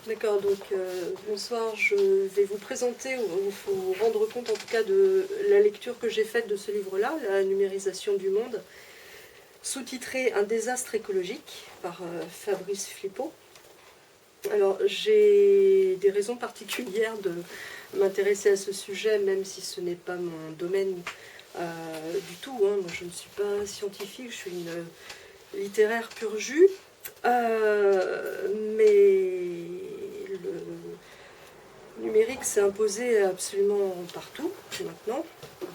D'accord, donc bonsoir, je vais vous présenter, ou vous rendre compte en tout cas de la lecture que j'ai faite de ce livre-là, La numérisation du monde, sous-titré Un désastre écologique, par Fabrice Flippo. Alors j'ai des raisons particulières de m'intéresser à ce sujet, même si ce n'est pas mon domaine du tout, hein. Moi je ne suis pas scientifique, je suis une littéraire pur jus. Mais le numérique s'est imposé absolument partout maintenant,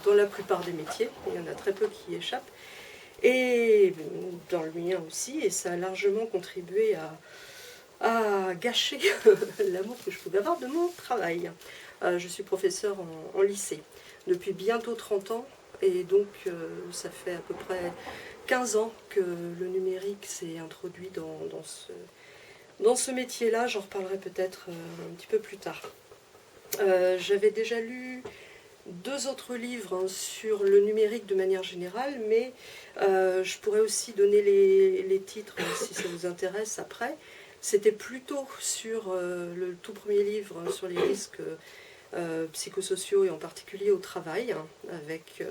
dans la plupart des métiers, il y en a très peu qui y échappent, et dans le mien aussi, et ça a largement contribué à gâcher l'amour que je pouvais avoir de mon travail. Je suis professeure en lycée depuis bientôt 30 ans, et donc ça fait à peu près 15 ans que le numérique s'est introduit dans ce métier-là. J'en reparlerai peut-être un petit peu plus tard. J'avais déjà lu 2 autres livres sur le numérique de manière générale, mais je pourrais aussi donner les titres si ça vous intéresse après. C'était plutôt sur le tout premier livre sur les risques psychosociaux et en particulier au travail, hein, avec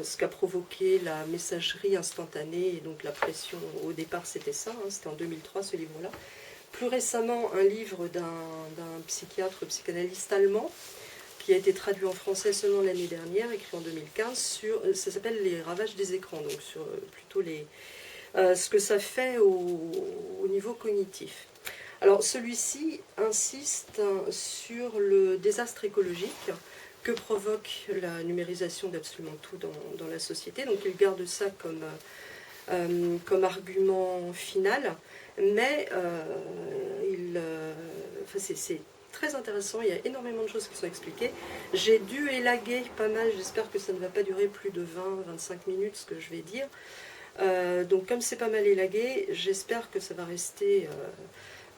ce qu'a provoqué la messagerie instantanée et donc la pression. Au départ c'était ça, hein, c'était en 2003 ce livre-là. Plus récemment un livre d'un psychiatre, psychanalyste allemand, qui a été traduit en français seulement l'année dernière, écrit en 2015, ça s'appelle Les ravages des écrans, donc sur plutôt ce que ça fait au niveau cognitif. Alors celui-ci insiste sur le désastre écologique que provoque la numérisation d'absolument tout dans la société. Donc il garde ça comme argument final, mais c'est très intéressant, il y a énormément de choses qui sont expliquées. J'ai dû élaguer pas mal, j'espère que ça ne va pas durer plus de 20-25 minutes ce que je vais dire. Donc comme c'est pas mal élagué, j'espère que ça va rester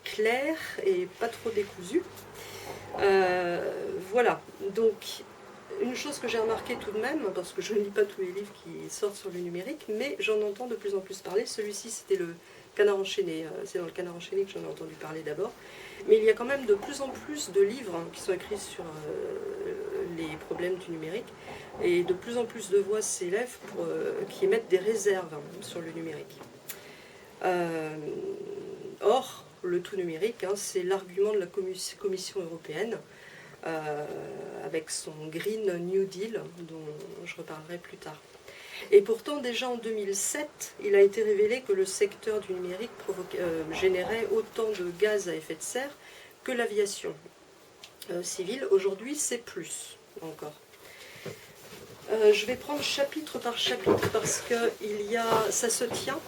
clair et pas trop décousu. Voilà, donc une chose que j'ai remarqué tout de même, parce que je ne lis pas tous les livres qui sortent sur le numérique, mais j'en entends de plus en plus parler. Celui-ci, c'était le Canard enchaîné. C'est dans le Canard enchaîné que j'en ai entendu parler d'abord. Mais il y a quand même de plus en plus de livres qui sont écrits sur les problèmes du numérique. Et de plus en plus de voix s'élèvent qui émettent des réserves sur le numérique. Or, le tout numérique, hein, c'est l'argument de la Commission européenne, avec son Green New Deal, dont je reparlerai plus tard. Et pourtant, déjà en 2007, il a été révélé que le secteur du numérique générait autant de gaz à effet de serre que l'aviation civile. Aujourd'hui, c'est plus encore. Je vais prendre chapitre par chapitre parce que ça se tient.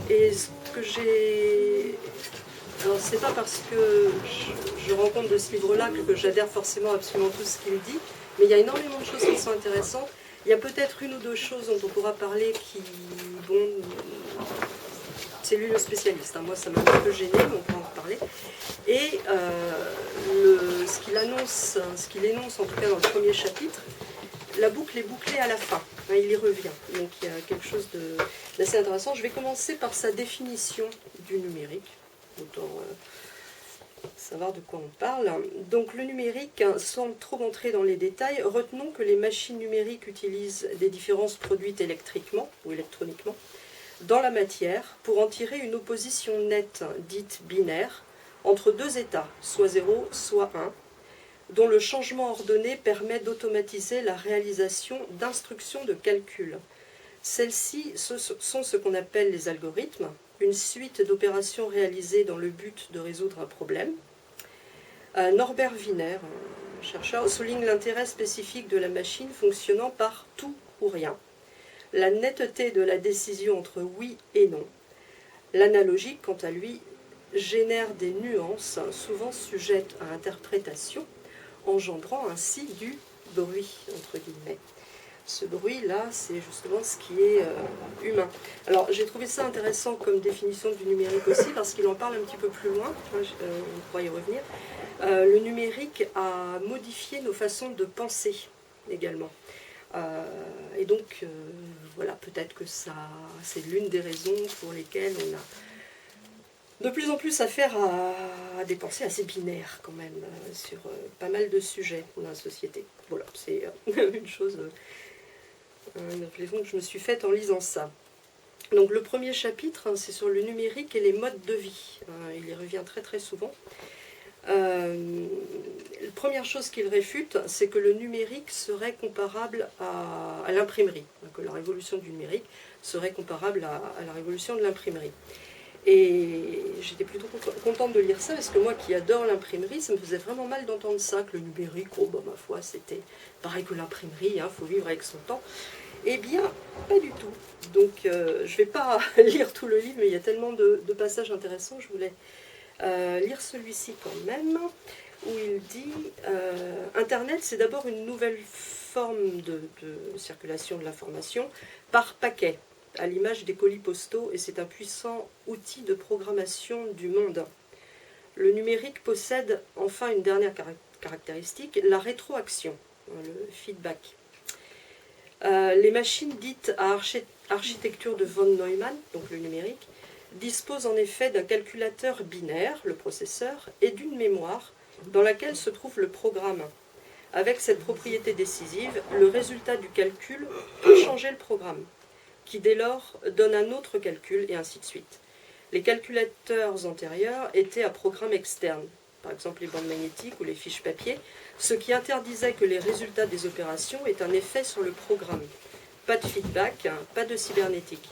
Et ce que j'ai... Alors, c'est pas parce que je rencontre de ce livre-là que j'adhère forcément absolument tout ce qu'il dit, mais il y a énormément de choses qui sont intéressantes. Il y a peut-être une ou deux choses dont on pourra parler bon, c'est lui le spécialiste, hein. Moi ça m'a un peu gêné, mais on pourra en reparler. Et ce qu'il énonce en tout cas dans le premier chapitre, la boucle est bouclée à la fin, hein, il y revient. Donc il y a quelque chose d'assez intéressant. Je vais commencer par sa définition du numérique. Autant savoir de quoi on parle. Donc le numérique, sans trop entrer dans les détails, retenons que les machines numériques utilisent des différences produites électriquement ou électroniquement dans la matière pour en tirer une opposition nette, dite binaire, entre deux états, soit 0, soit 1, dont le changement ordonné permet d'automatiser la réalisation d'instructions de calcul. Celles-ci sont ce qu'on appelle les algorithmes, une suite d'opérations réalisées dans le but de résoudre un problème. Norbert Wiener, chercheur, souligne l'intérêt spécifique de la machine fonctionnant par tout ou rien, la netteté de la décision entre oui et non. L'analogique, quant à lui, génère des nuances souvent sujettes à interprétation, engendrant ainsi du bruit, entre guillemets. Ce bruit-là, c'est justement ce qui est humain. Alors, j'ai trouvé ça intéressant comme définition du numérique aussi, parce qu'il en parle un petit peu plus loin, on pourra y revenir. Le numérique a modifié nos façons de penser également. Et donc, voilà, peut-être que c'est l'une des raisons pour lesquelles on a de plus en plus affaire à des pensées assez binaires quand même, sur pas mal de sujets dans la société. Voilà, c'est une chose, une réflexion que je me suis faite en lisant ça. Donc le premier chapitre, hein, c'est sur le numérique et les modes de vie. Il y revient très très souvent. La première chose qu'il réfute, c'est que le numérique serait comparable à l'imprimerie, que la révolution du numérique serait comparable à la révolution de l'imprimerie. Et j'étais plutôt contente de lire ça, parce que moi qui adore l'imprimerie, ça me faisait vraiment mal d'entendre ça, que le numérique, oh bah ma foi, c'était pareil que l'imprimerie, hein, faut vivre avec son temps. Eh bien, pas du tout. Donc je ne vais pas lire tout le livre, mais il y a tellement de passages intéressants, je voulais lire celui-ci quand même, où il dit Internet, c'est d'abord une nouvelle forme de circulation de l'information par paquet, à l'image des colis postaux, et c'est un puissant outil de programmation du monde. Le numérique possède enfin une dernière caractéristique, la rétroaction, le feedback. Les machines dites à architecture de von Neumann, donc le numérique, disposent en effet d'un calculateur binaire, le processeur, et d'une mémoire dans laquelle se trouve le programme. Avec cette propriété décisive, le résultat du calcul peut changer le programme, qui dès lors donne un autre calcul, et ainsi de suite. Les calculateurs antérieurs étaient à programme externe, par exemple les bandes magnétiques ou les fiches papier, ce qui interdisait que les résultats des opérations aient un effet sur le programme. Pas de feedback, pas de cybernétique.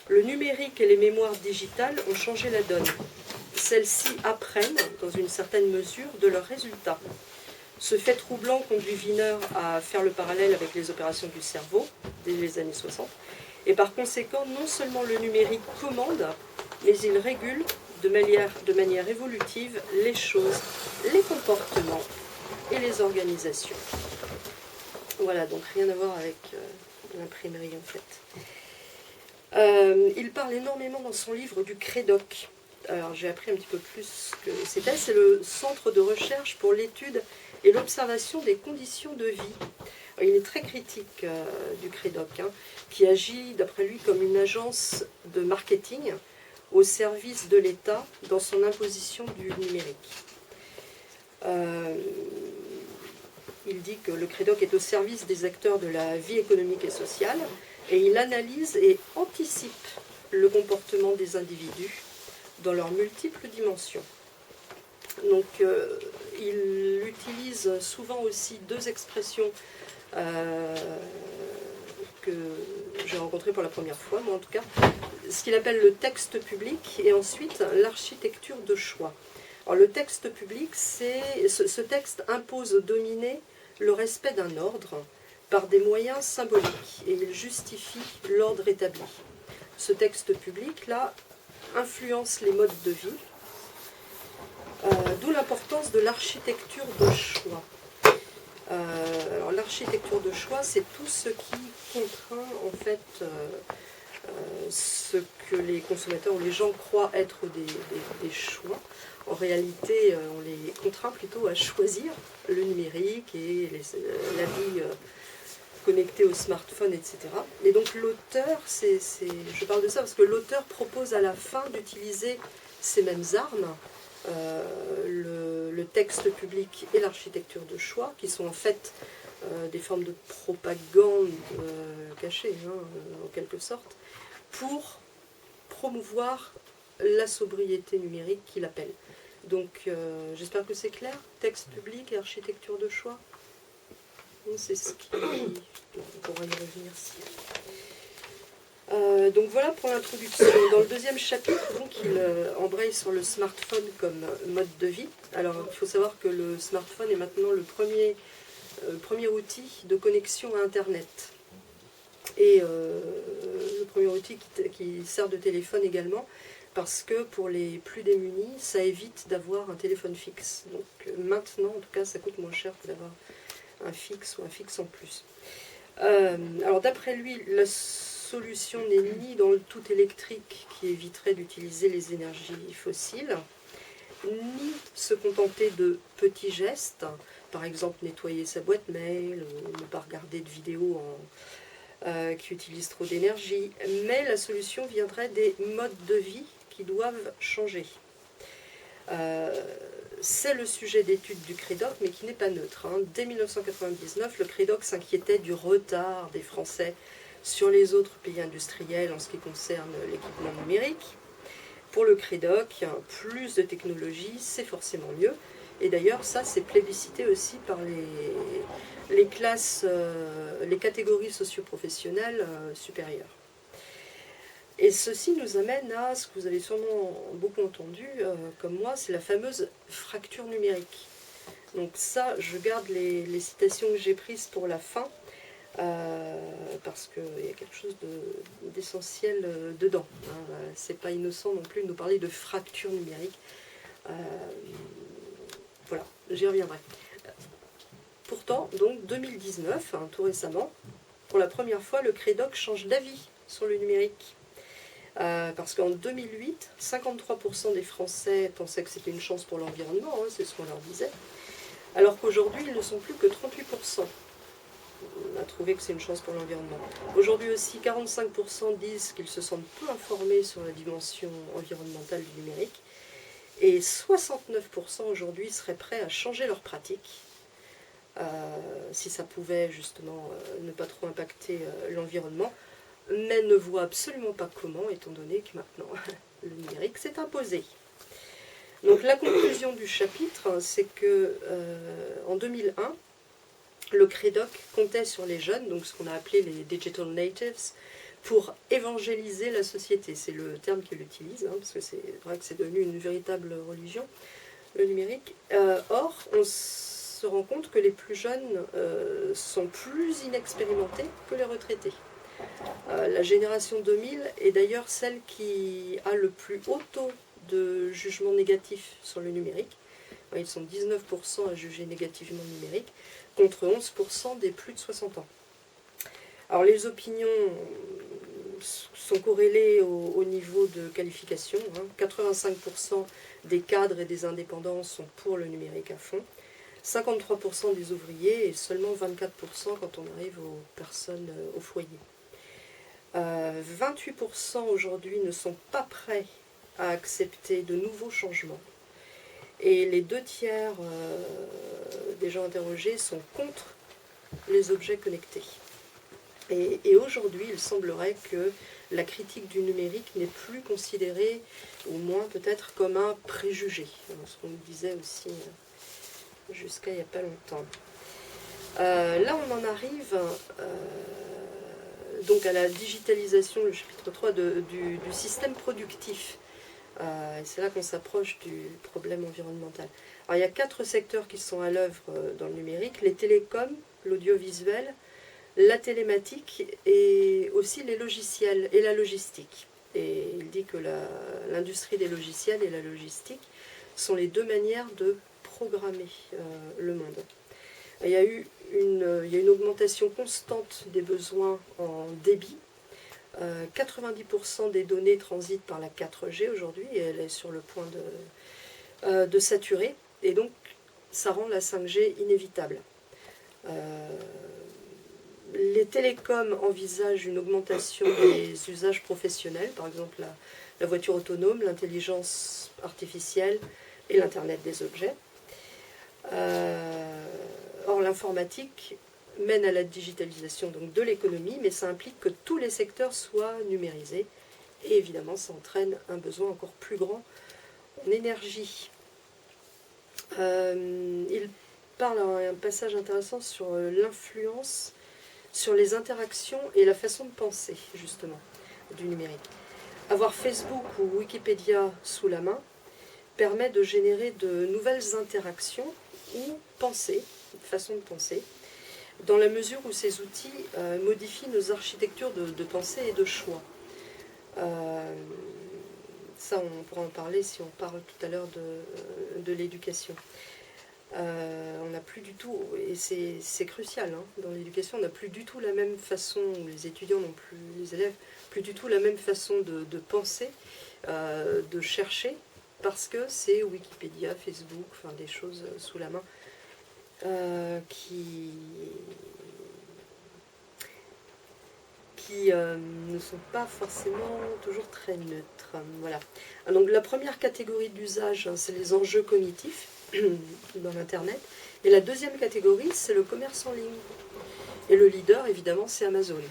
Le numérique et les mémoires digitales ont changé la donne. Celles-ci apprennent, dans une certaine mesure, de leurs résultats. Ce fait troublant conduit Wiener à faire le parallèle avec les opérations du cerveau, dès les années 60, et par conséquent, non seulement le numérique commande, mais il régule de manière évolutive les choses, les comportements et les organisations. Voilà, donc rien à voir avec l'imprimerie en fait. Il parle énormément dans son livre du CREDOC. Alors j'ai appris un petit peu plus ce que c'était. C'est le Centre de recherche pour l'étude et l'observation des conditions de vie. Alors, il est très critique du CREDOC, hein, qui agit d'après lui comme une agence de marketing au service de l'État dans son imposition du numérique. Il dit que le CREDOC est au service des acteurs de la vie économique et sociale, et il analyse et anticipe le comportement des individus dans leurs multiples dimensions. Donc il utilise souvent aussi deux expressions que j'ai rencontrées pour la première fois, moi en tout cas, ce qu'il appelle le texte public et ensuite l'architecture de choix. Alors, le texte public, ce texte impose aux dominés le respect d'un ordre par des moyens symboliques et il justifie l'ordre établi. Ce texte public-là influence les modes de vie, d'où l'importance de l'architecture de choix. Alors l'architecture de choix, c'est tout ce qui contraint en fait ce que les consommateurs ou les gens croient être des choix. En réalité, on les contraint plutôt à choisir le numérique et la vie connectée au smartphone, etc. Et donc l'auteur, je parle de ça parce que l'auteur propose à la fin d'utiliser ces mêmes armes, le texte public et l'architecture de choix, qui sont en fait des formes de propagande cachée, en quelque sorte, pour promouvoir la sobriété numérique qu'il appelle. Donc j'espère que c'est clair, texte public et architecture de choix. C'est ce qui... On pourra y revenir si... donc voilà pour l'introduction. Dans le deuxième chapitre, donc, il embraye sur le smartphone comme mode de vie. Alors il faut savoir que le smartphone est maintenant le premier outil de connexion à Internet. Et le premier outil qui sert de téléphone également, parce que pour les plus démunis, ça évite d'avoir un téléphone fixe. Donc maintenant, en tout cas, ça coûte moins cher que d'avoir un fixe ou un fixe en plus. Alors d'après lui, la solution n'est ni dans le tout électrique qui éviterait d'utiliser les énergies fossiles, ni se contenter de petits gestes, par exemple nettoyer sa boîte mail, ou ne pas regarder de vidéos qui utilisent trop d'énergie, mais la solution viendrait des modes de vie qui doivent changer. C'est le sujet d'étude du CREDOC, mais qui n'est pas neutre. Dès 1999, le CREDOC s'inquiétait du retard des Français sur les autres pays industriels en ce qui concerne l'équipement numérique. Pour le CREDOC, plus de technologie, c'est forcément mieux. Et d'ailleurs, ça, c'est plébiscité aussi par les classes, les catégories socio-professionnelles supérieures. Et ceci nous amène à ce que vous avez sûrement beaucoup entendu, comme moi, c'est la fameuse fracture numérique. Donc ça, je garde les citations que j'ai prises pour la fin, parce qu'il y a quelque chose d'essentiel dedans. C'est pas innocent non plus de nous parler de fracture numérique. Voilà, j'y reviendrai. Pourtant, donc 2019, tout récemment, pour la première fois, le CREDOC change d'avis sur le numérique. Parce qu'en 2008, 53% des Français pensaient que c'était une chance pour l'environnement, c'est ce qu'on leur disait, alors qu'aujourd'hui, ils ne sont plus que 38%. On a trouvé que c'est une chance pour l'environnement. Aujourd'hui aussi, 45% disent qu'ils se sentent peu informés sur la dimension environnementale du numérique, et 69% aujourd'hui seraient prêts à changer leurs pratiques, si ça pouvait justement ne pas trop impacter l'environnement, mais ne voit absolument pas comment, étant donné que maintenant le numérique s'est imposé. Donc la conclusion du chapitre, c'est que en 2001, le CREDOC comptait sur les jeunes, donc ce qu'on a appelé les digital natives, pour évangéliser la société. C'est le terme qu'il utilise, parce que c'est vrai que c'est devenu une véritable religion, le numérique. Or, on se rend compte que les plus jeunes sont plus inexpérimentés que les retraités. La génération 2000 est d'ailleurs celle qui a le plus haut taux de jugement négatif sur le numérique. Ils sont 19% à juger négativement le numérique, contre 11% des plus de 60 ans. Alors les opinions sont corrélées au niveau de qualification. 85% des cadres et des indépendants sont pour le numérique à fond, 53% des ouvriers et seulement 24% quand on arrive aux personnes au foyer. 28% aujourd'hui ne sont pas prêts à accepter de nouveaux changements. Et les 2/3 des gens interrogés sont contre les objets connectés. Et aujourd'hui, il semblerait que la critique du numérique n'est plus considérée, au moins peut-être, comme un préjugé. Ce qu'on nous disait aussi jusqu'à il n'y a pas longtemps. Là, on en arrive donc à la digitalisation, le chapitre 3, du système productif. C'est là qu'on s'approche du problème environnemental. Alors, il y a 4 secteurs qui sont à l'œuvre dans le numérique: les télécoms, l'audiovisuel, la télématique et aussi les logiciels et la logistique. Et il dit que l'industrie des logiciels et la logistique sont les 2 manières de programmer le monde. Il y a une augmentation constante des besoins en débit. 90% des données transitent par la 4G aujourd'hui et elle est sur le point de saturer. Et donc, ça rend la 5G inévitable. Les télécoms envisagent une augmentation des usages professionnels, par exemple la voiture autonome, l'intelligence artificielle et l'Internet des objets. Or, l'informatique mène à la digitalisation donc, de l'économie, mais ça implique que tous les secteurs soient numérisés. Et évidemment, ça entraîne un besoin encore plus grand en énergie. Il parle un passage intéressant sur l'influence sur les interactions et la façon de penser, justement, du numérique. Avoir Facebook ou Wikipédia sous la main permet de générer de nouvelles interactions ou penser, façon de penser, dans la mesure où ces outils modifient nos architectures de pensée et de choix. Ça, on pourra en parler si on parle tout à l'heure de l'éducation. On n'a plus du tout, et c'est crucial, dans l'éducation, on n'a plus du tout la même façon, les étudiants n'ont plus, les élèves, plus du tout la même façon de penser, de chercher, parce que c'est Wikipédia, Facebook, enfin des choses sous la main, qui qui ne sont pas forcément toujours très neutres. Voilà. Donc la première catégorie d'usage, c'est les enjeux cognitifs dans l'Internet. Et la deuxième catégorie, c'est le commerce en ligne. Et le leader, évidemment, c'est Amazon.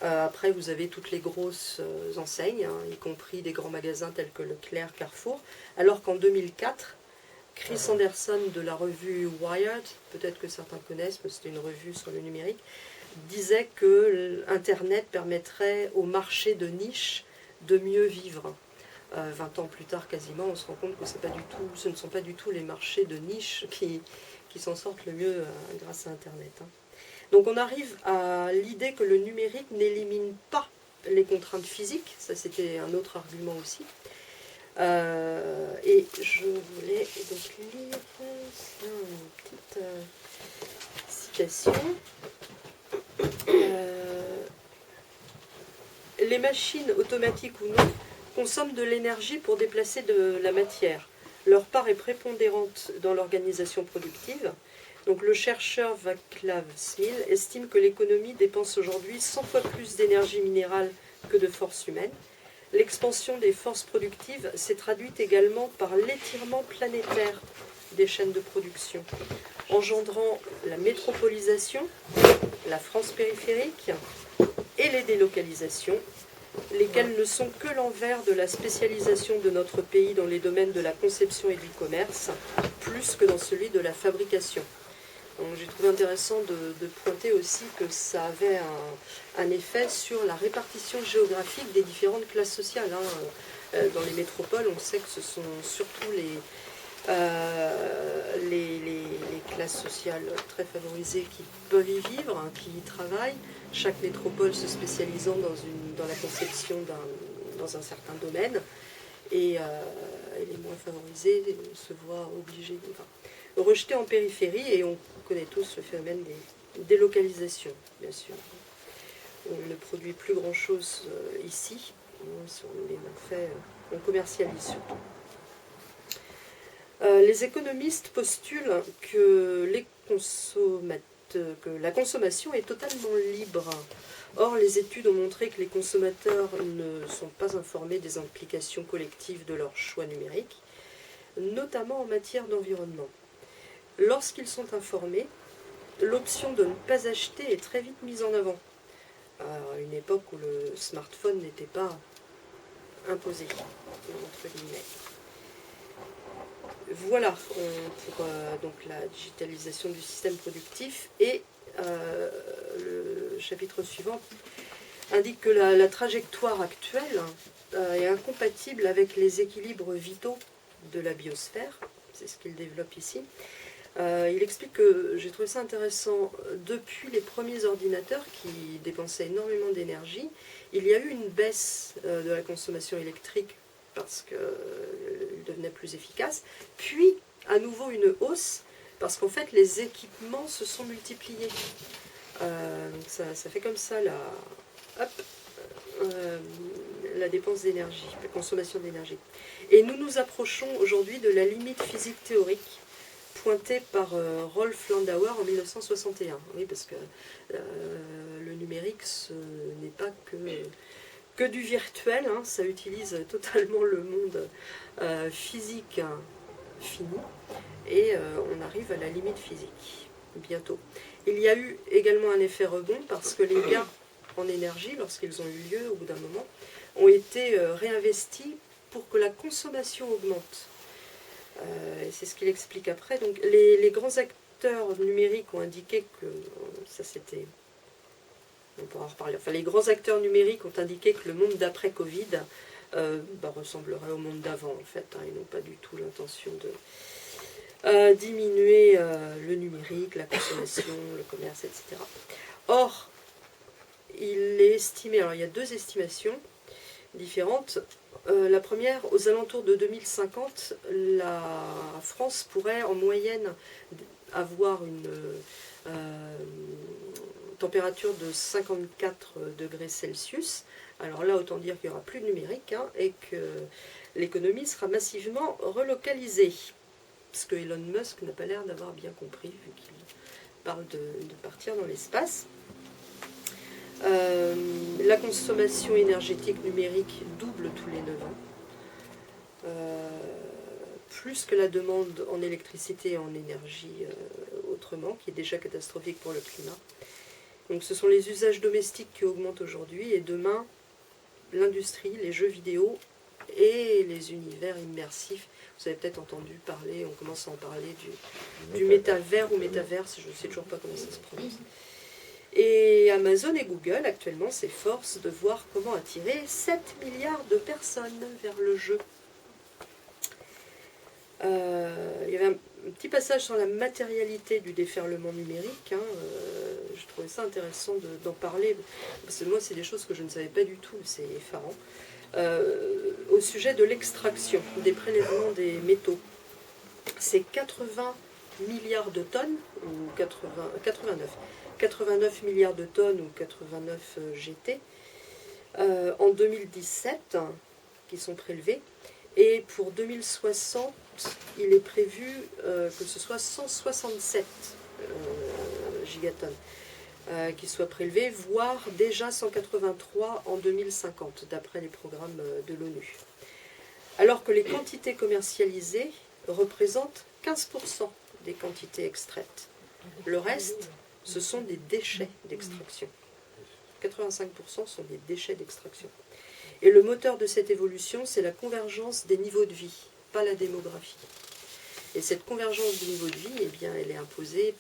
Après, vous avez toutes les grosses enseignes, hein, y compris des grands magasins tels que Leclerc, Carrefour, alors qu'en 2004, Chris Anderson de la revue Wired, peut-être que certains connaissent, mais c'était une revue sur le numérique, disait que Internet permettrait au marché de niche de mieux vivre. 20 ans plus tard, quasiment, on se rend compte que ce ne sont pas du tout les marchés de niche qui s'en sortent le mieux grâce à Internet. Hein. Donc on arrive à l'idée que le numérique n'élimine pas les contraintes physiques, ça c'était un autre argument aussi. Et je voulais donc lire une petite citation. Les machines, automatiques ou non, consomment de l'énergie pour déplacer de la matière. Leur part est prépondérante dans l'organisation productive. Donc le chercheur Václav Smil estime que l'économie dépense aujourd'hui 100 fois plus d'énergie minérale que de force humaine. L'expansion des forces productives s'est traduite également par l'étirement planétaire des chaînes de production, engendrant la métropolisation, la France périphérique et les délocalisations, lesquelles ne sont que l'envers de la spécialisation de notre pays dans les domaines de la conception et du commerce, plus que dans celui de la fabrication. J'ai trouvé intéressant de pointer aussi que ça avait un effet sur la répartition géographique des différentes classes sociales. Hein. Dans les métropoles, on sait que ce sont surtout les classes sociales très favorisées qui peuvent y vivre, hein, qui y travaillent, chaque métropole se spécialisant dans la conception dans un certain domaine, et les moins favorisés se voient obligés, rejetés en périphérie, et on connaît tous le phénomène des délocalisations, bien sûr. On ne produit plus grand-chose ici, on commercialise surtout. Les économistes postulent que la consommation est totalement libre. Or, les études ont montré que les consommateurs ne sont pas informés des implications collectives de leurs choix numériques, notamment en matière d'environnement. Lorsqu'ils sont informés, l'option de ne pas acheter est très vite mise en avant, à une époque où le smartphone n'était pas imposé, entre guillemets. Voilà pour donc la digitalisation du système productif. Et le chapitre suivant indique que la trajectoire actuelle est incompatible avec les équilibres vitaux de la biosphère. C'est ce qu'il développe ici. Il explique que, j'ai trouvé ça intéressant, depuis les premiers ordinateurs qui dépensaient énormément d'énergie, il y a eu une baisse de la consommation électrique parce qu'ils devenaient plus efficaces, puis à nouveau une hausse parce qu'en fait les équipements se sont multipliés. Ça fait comme ça la dépense d'énergie, la consommation d'énergie. Et nous nous approchons aujourd'hui de la limite physique théorique pointée par Rolf Landauer en 1961. Oui, parce que le numérique, ce n'est pas que du virtuel, hein, ça utilise totalement le monde physique fini, et on arrive à la limite physique bientôt. Il y a eu également un effet rebond parce que les gains en énergie, lorsqu'ils ont eu lieu au bout d'un moment, ont été réinvestis pour que la consommation augmente. C'est ce qu'il explique après. Donc, les grands acteurs numériques ont indiqué que ça c'était... On pourra en reparler. Enfin, les grands acteurs numériques ont indiqué que le monde d'après Covid ressemblerait au monde d'avant, en fait. Hein, ils n'ont pas du tout l'intention de diminuer le numérique, la consommation, le commerce, etc. Or, il est estimé, alors il y a deux estimations différentes. La première, aux alentours de 2050, la France pourrait en moyenne avoir une température de 54 degrés Celsius. Alors là, autant dire qu'il n'y aura plus de numérique, hein, et que l'économie sera massivement relocalisée. Parce que Elon Musk n'a pas l'air d'avoir bien compris, vu qu'il parle de partir dans l'espace. La consommation énergétique numérique double tous les 9 ans. Plus que la demande en électricité et en énergie autrement, qui est déjà catastrophique pour le climat. Donc ce sont les usages domestiques qui augmentent aujourd'hui, et demain, l'industrie, les jeux vidéo et les univers immersifs. Vous avez peut-être entendu parler, on commence à en parler, du métavers ou métaverse, je ne sais toujours pas comment ça se prononce. Et Amazon et Google actuellement s'efforcent de voir comment attirer 7 milliards de personnes vers le jeu. Il y avait un petit passage sur la matérialité du déferlement numérique. Je trouvais ça intéressant d'en parler, parce que moi c'est des choses que je ne savais pas du tout, c'est effarant. Au sujet de l'extraction, des prélèvements des métaux. C'est 80 milliards de tonnes, ou 89 milliards de tonnes, ou 89 GT, en 2017, qui sont prélevés. Et pour 2060, il est prévu que ce soit 167 gigatonnes qui soient prélevées, voire déjà 183 en 2050, d'après les programmes de l'ONU. Alors que les quantités commercialisées représentent 15% des quantités extraites. Le reste, ce sont des déchets d'extraction. 85% sont des déchets d'extraction. Et le moteur de cette évolution, c'est la convergence des niveaux de vie, pas la démographie. Et cette convergence du niveau de vie, eh bien, elle est imposée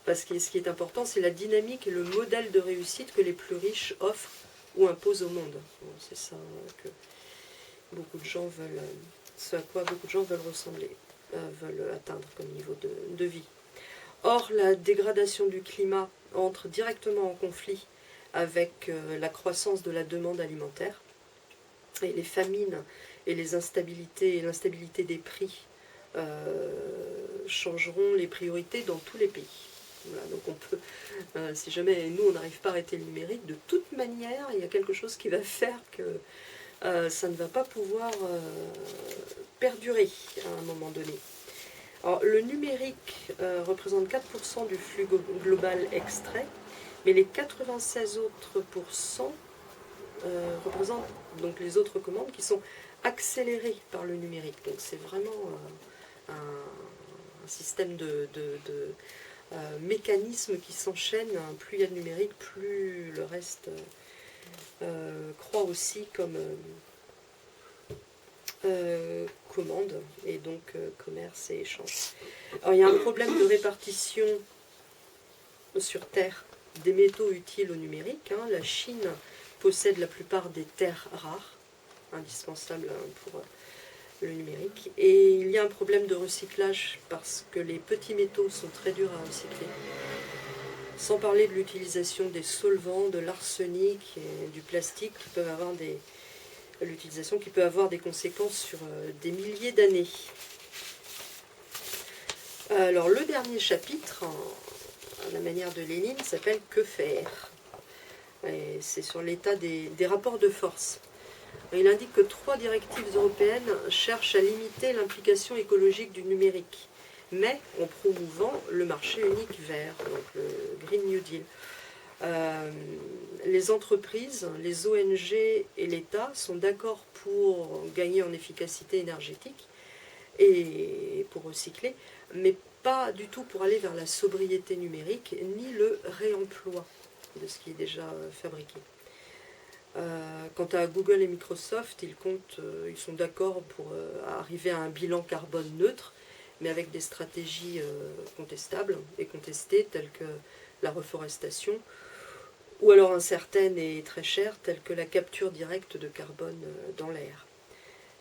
parce que ce qui est important, c'est la dynamique et le modèle de réussite que les plus riches offrent ou imposent au monde. C'est ça que beaucoup de gens veulent, ce à quoi beaucoup de gens veulent ressembler, veulent atteindre comme niveau de vie. Or, la dégradation du climat entre directement en conflit avec la croissance de la demande alimentaire, et les famines et les instabilités et l'instabilité des prix changeront les priorités dans tous les pays. Voilà, donc on peut, si jamais nous on n'arrive pas à arrêter le numérique, de toute manière il y a quelque chose qui va faire que ça ne va pas pouvoir perdurer à un moment donné. Alors, le numérique représente 4% du flux global extrait, mais les 96 autres pourcents représentent donc les autres commandes qui sont accélérées par le numérique. Donc c'est vraiment un système de mécanismes qui s'enchaînent. Plus il y a de numérique, plus le reste croît aussi comme commande, et donc commerce et échange. Alors il y a un problème de répartition sur Terre des métaux utiles au numérique. La Chine possède la plupart des terres rares, indispensables pour le numérique. Et il y a un problème de recyclage parce que les petits métaux sont très durs à recycler. Sans parler de l'utilisation des solvants, de l'arsenic et du plastique qui peuvent avoir l'utilisation qui peut avoir des conséquences sur des milliers d'années. Alors le dernier chapitre, à la manière de Lénine, s'appelle « Que faire ?» Et c'est sur l'état des rapports de force. Il indique que 3 directives européennes cherchent à limiter l'implication écologique du numérique, mais en promouvant le marché unique vert, donc le Green New Deal. Les entreprises, les ONG et l'État sont d'accord pour gagner en efficacité énergétique et pour recycler, mais pas du tout pour aller vers la sobriété numérique ni le réemploi de ce qui est déjà fabriqué. Quant à Google et Microsoft, ils sont d'accord pour arriver à un bilan carbone neutre, mais avec des stratégies contestables et contestées, telles que la reforestation, ou alors incertaines et très chères, telles que la capture directe de carbone dans l'air.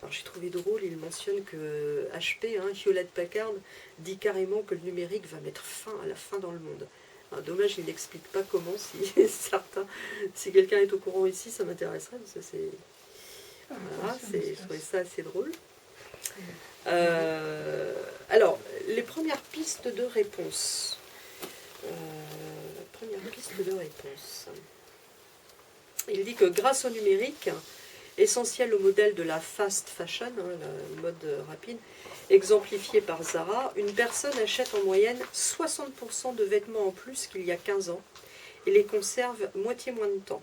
Alors j'ai trouvé drôle, il mentionne que HP, Hewlett Packard, dit carrément que le numérique va mettre fin à la faim dans le monde. Alors, dommage, il n'explique pas comment, si quelqu'un est au courant ici, ça m'intéresserait, parce que c'est... Voilà, je trouvais ça assez drôle. Alors, les premières pistes de réponse. Il dit que grâce au numérique, essentiel au modèle de la fast fashion, la mode rapide, exemplifié par Zara, une personne achète en moyenne 60% de vêtements en plus qu'il y a 15 ans et les conserve moitié moins de temps.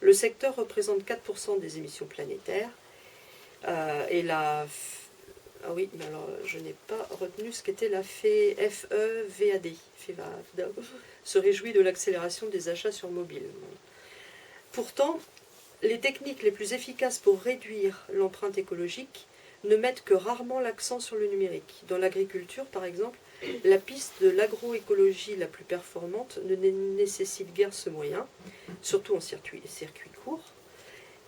Le secteur représente 4% des émissions planétaires. Et la... Ah oui, mais alors je n'ai pas retenu ce qu'était la FEVAD. FEVAD se réjouit de l'accélération des achats sur mobile. Pourtant, les techniques les plus efficaces pour réduire l'empreinte écologique ne mettent que rarement l'accent sur le numérique. Dans l'agriculture, par exemple, la piste de l'agroécologie la plus performante ne nécessite guère ce moyen, surtout en circuit court.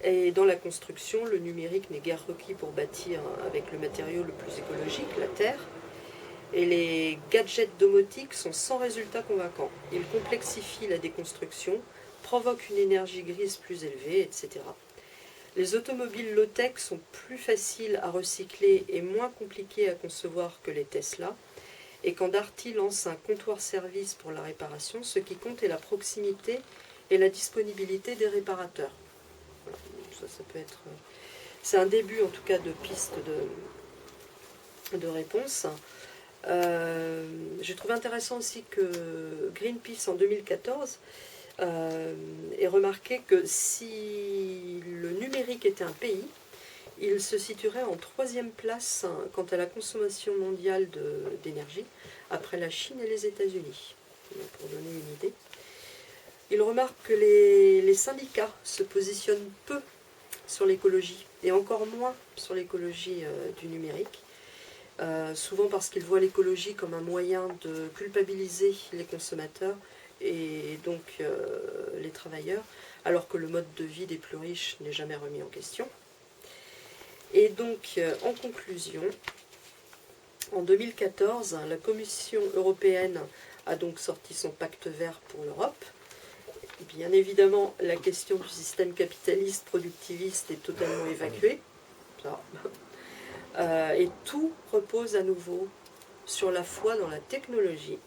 Et dans la construction, le numérique n'est guère requis pour bâtir avec le matériau le plus écologique, la terre. Et les gadgets domotiques sont sans résultat convaincant. Ils complexifient la déconstruction, provoquent une énergie grise plus élevée, etc. Les automobiles low-tech sont plus faciles à recycler et moins compliquées à concevoir que les Tesla. Et quand Darty lance un comptoir-service pour la réparation, ce qui compte est la proximité et la disponibilité des réparateurs. Voilà, ça peut être... C'est un début en tout cas de piste de réponse. J'ai trouvé intéressant aussi que Greenpeace en 2014 ait remarqué que si le numérique était un pays, il se situerait en 3e place quant à la consommation mondiale d'énergie, après la Chine et les États-Unis, pour donner une idée. Il remarque que les syndicats se positionnent peu sur l'écologie, et encore moins sur l'écologie du numérique, souvent parce qu'ils voient l'écologie comme un moyen de culpabiliser les consommateurs et donc les travailleurs, alors que le mode de vie des plus riches n'est jamais remis en question. Et donc, en conclusion, en 2014, la Commission européenne a donc sorti son pacte vert pour l'Europe. Bien évidemment, la question du système capitaliste productiviste est totalement évacuée. Et tout repose à nouveau sur la foi dans la technologie,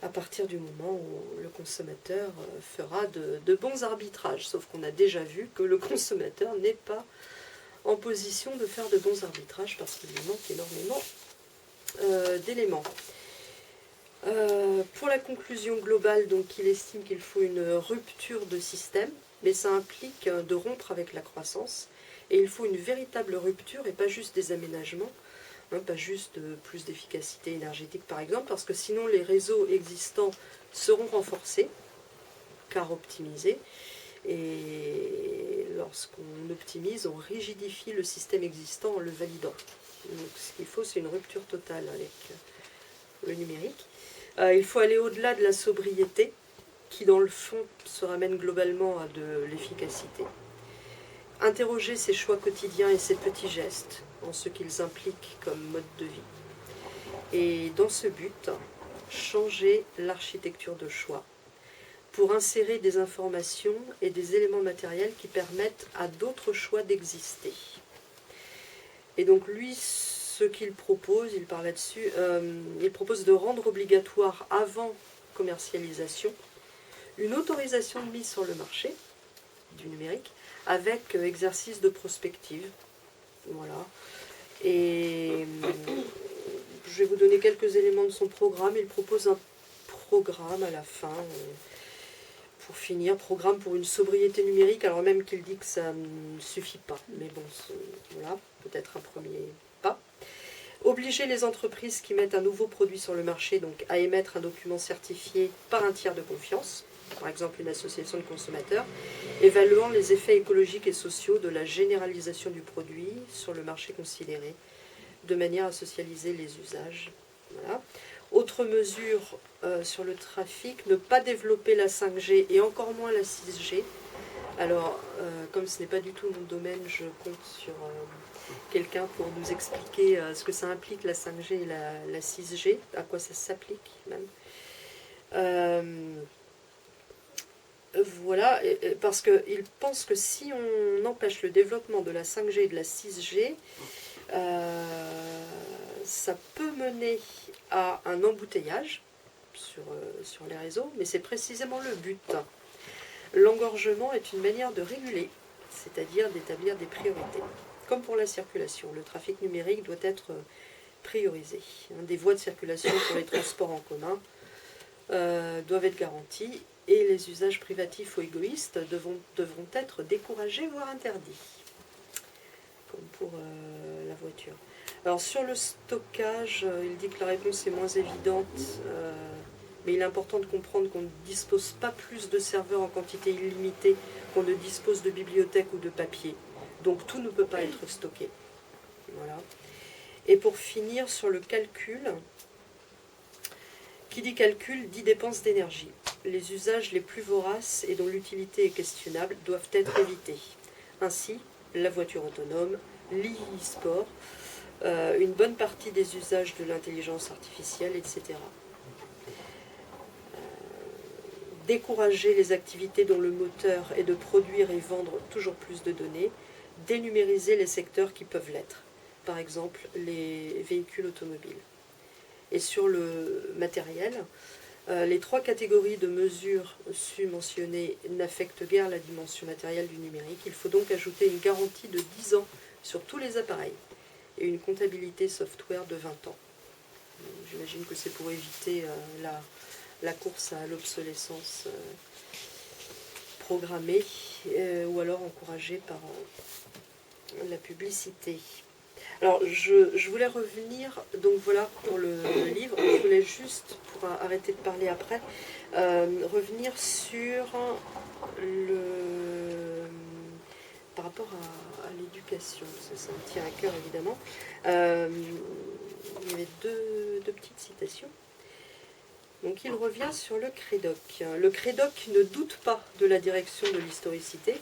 à partir du moment où le consommateur fera de bons arbitrages. Sauf qu'on a déjà vu que le consommateur n'est pas en position de faire de bons arbitrages parce qu'il lui manque énormément d'éléments. Pour la conclusion globale, donc, il estime qu'il faut une rupture de système, mais ça implique de rompre avec la croissance, et il faut une véritable rupture et pas juste des aménagements, pas juste plus d'efficacité énergétique par exemple, parce que sinon les réseaux existants seront renforcés, car optimisés, et lorsqu'on optimise, on rigidifie le système existant en le validant. Donc ce qu'il faut, c'est une rupture totale avec le numérique. Il faut aller au-delà de la sobriété, qui dans le fond se ramène globalement à de l'efficacité. Interroger ses choix quotidiens et ses petits gestes, en ce qu'ils impliquent comme mode de vie. Et dans ce but, changer l'architecture de choix, pour insérer des informations et des éléments matériels qui permettent à d'autres choix d'exister. Et donc lui, ce qu'il propose, il parle là-dessus, il propose de rendre obligatoire avant commercialisation une autorisation de mise sur le marché du numérique avec exercice de prospective. Voilà. Et je vais vous donner quelques éléments de son programme. Il propose un programme à la fin, pour finir, programme pour une sobriété numérique, alors même qu'il dit que ça ne suffit pas. Mais bon, voilà, peut-être un premier pas. Obliger les entreprises qui mettent un nouveau produit sur le marché donc, à émettre un document certifié par un tiers de confiance, par exemple une association de consommateurs, évaluant les effets écologiques et sociaux de la généralisation du produit sur le marché considéré, de manière à socialiser les usages. Voilà. Autre mesure sur le trafic, ne pas développer la 5G et encore moins la 6G. Alors, comme ce n'est pas du tout mon domaine, je compte sur quelqu'un pour nous expliquer ce que ça implique la 5G et la 6G, à quoi ça s'applique même. Voilà, parce qu'il pense que si on empêche le développement de la 5G et de la 6G, ça peut mener à un embouteillage sur les réseaux, mais c'est précisément le but. L'engorgement est une manière de réguler, c'est-à-dire d'établir des priorités. Comme pour la circulation, le trafic numérique doit être priorisé. Des voies de circulation pour les transports en commun doivent être garantis et les usages privatifs ou égoïstes devront être découragés, voire interdits, comme pour la voiture. Alors sur le stockage, il dit que la réponse est moins évidente, mais il est important de comprendre qu'on ne dispose pas plus de serveurs en quantité illimitée qu'on ne dispose de bibliothèques ou de papier. Donc tout ne peut pas être stocké. Voilà. Et pour finir sur le calcul, qui dit calcul dit dépense d'énergie. Les usages les plus voraces et dont l'utilité est questionnable doivent être évités. Ainsi, la voiture autonome, l'e-sport, une bonne partie des usages de l'intelligence artificielle, etc. Décourager les activités dont le moteur est de produire et vendre toujours plus de données, dénumériser les secteurs qui peuvent l'être, par exemple les véhicules automobiles. Et sur le matériel, les 3 catégories de mesures su-mentionnées n'affectent guère la dimension matérielle du numérique. Il faut donc ajouter une garantie de 10 ans sur tous les appareils et une comptabilité software de 20 ans. J'imagine que c'est pour éviter la course à l'obsolescence programmée ou alors encouragée par la publicité. Alors je voulais revenir, donc voilà pour le livre, je voulais juste, pour arrêter de parler après, revenir sur par rapport à l'éducation, ça me tient à cœur évidemment. Il y avait deux petites citations. Donc il revient sur le Crédoc. Le Crédoc ne doute pas de la direction de l'historicité.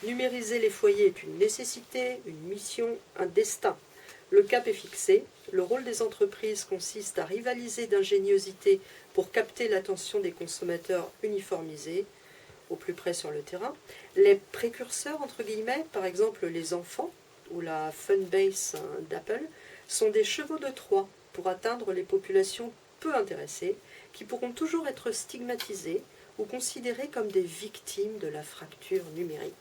Numériser les foyers est une nécessité, une mission, un destin. Le cap est fixé. Le rôle des entreprises consiste à rivaliser d'ingéniosité pour capter l'attention des consommateurs uniformisés, au plus près sur le terrain. Les précurseurs, entre guillemets, par exemple les enfants ou la fanbase d'Apple, sont des chevaux de Troie pour atteindre les populations peu intéressées, qui pourront toujours être stigmatisées ou considérées comme des victimes de la fracture numérique.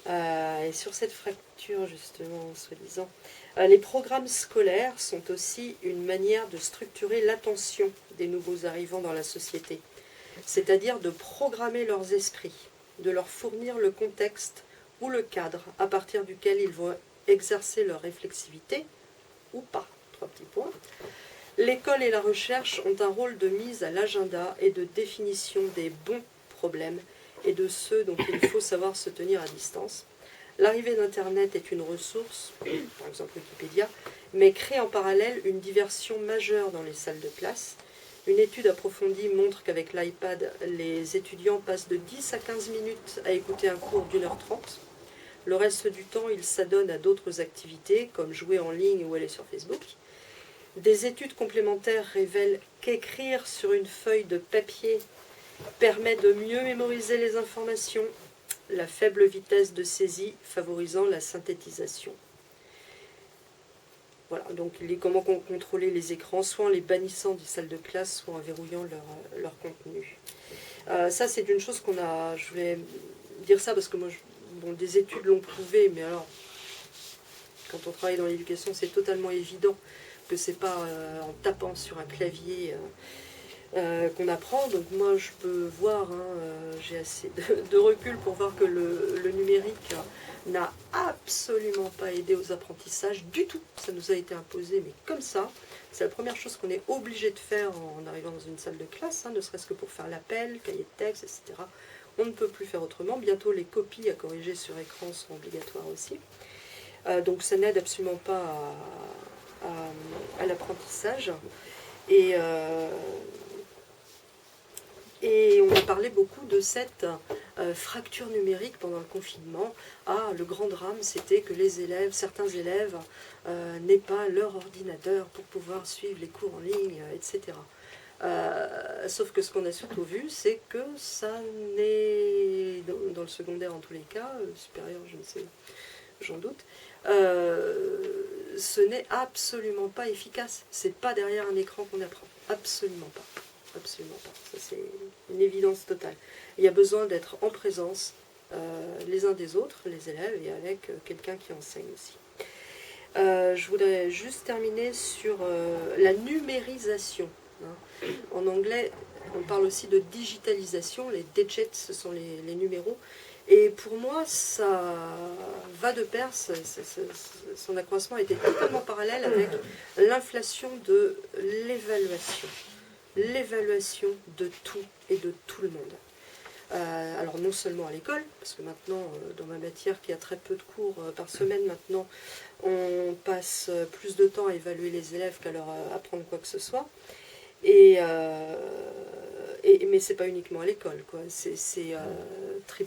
Et sur cette fracture, justement, soi-disant, les programmes scolaires sont aussi une manière de structurer l'attention des nouveaux arrivants dans la société, c'est-à-dire de programmer leurs esprits, de leur fournir le contexte ou le cadre à partir duquel ils vont exercer leur réflexivité, ou pas, 3 petits points. L'école et la recherche ont un rôle de mise à l'agenda et de définition des bons problèmes et de ceux dont il faut savoir se tenir à distance. L'arrivée d'Internet est une ressource, par exemple Wikipédia, mais crée en parallèle une diversion majeure dans les salles de classe. Une étude approfondie montre qu'avec l'iPad, les étudiants passent de 10 à 15 minutes à écouter un cours d'1h30. Le reste du temps, ils s'adonnent à d'autres activités, comme jouer en ligne ou aller sur Facebook. Des études complémentaires révèlent qu'écrire sur une feuille de papier permet de mieux mémoriser les informations, la faible vitesse de saisie favorisant la synthétisation. Voilà, donc comment contrôler les écrans, soit en les bannissant des salles de classe, soit en verrouillant leur contenu. Ça, c'est une chose qu'on a... Je voulais dire ça parce que moi, des études l'ont prouvé, mais alors, quand on travaille dans l'éducation, c'est totalement évident que c'est pas en tapant sur un clavier qu'on apprend. Donc moi je peux voir, j'ai assez de recul pour voir que le numérique n'a absolument pas aidé aux apprentissages du tout. Ça nous a été imposé, mais comme ça. C'est la première chose qu'on est obligé de faire en arrivant dans une salle de classe, ne serait-ce que pour faire l'appel, cahier de texte, etc. On ne peut plus faire autrement. Bientôt les copies à corriger sur écran seront obligatoires aussi. Donc ça n'aide absolument pas à l'apprentissage. Et on a parlé beaucoup de cette fracture numérique pendant le confinement. Le grand drame, c'était que certains élèves n'aient pas leur ordinateur pour pouvoir suivre les cours en ligne, etc. Sauf que ce qu'on a surtout vu, c'est que ça n'est, dans le secondaire en tous les cas, supérieur, je ne sais, j'en doute, ce n'est absolument pas efficace. C'est pas derrière un écran qu'on apprend. Absolument pas. Absolument pas. Ça, c'est une évidence totale. Il y a besoin d'être en présence les uns des autres, les élèves, et avec quelqu'un qui enseigne aussi. Je voudrais juste terminer sur la numérisation hein. En anglais, on parle aussi de digitalisation, les digits, ce sont les numéros. Et pour moi, ça va de pair, son accroissement était totalement parallèle avec l'inflation de l'évaluation. L'évaluation de tout et de tout le monde. Alors non seulement à l'école, parce que maintenant, dans ma matière qui a très peu de cours par semaine, maintenant, on passe plus de temps à évaluer les élèves qu'à leur apprendre quoi que ce soit. Mais c'est pas uniquement à l'école, quoi. C'est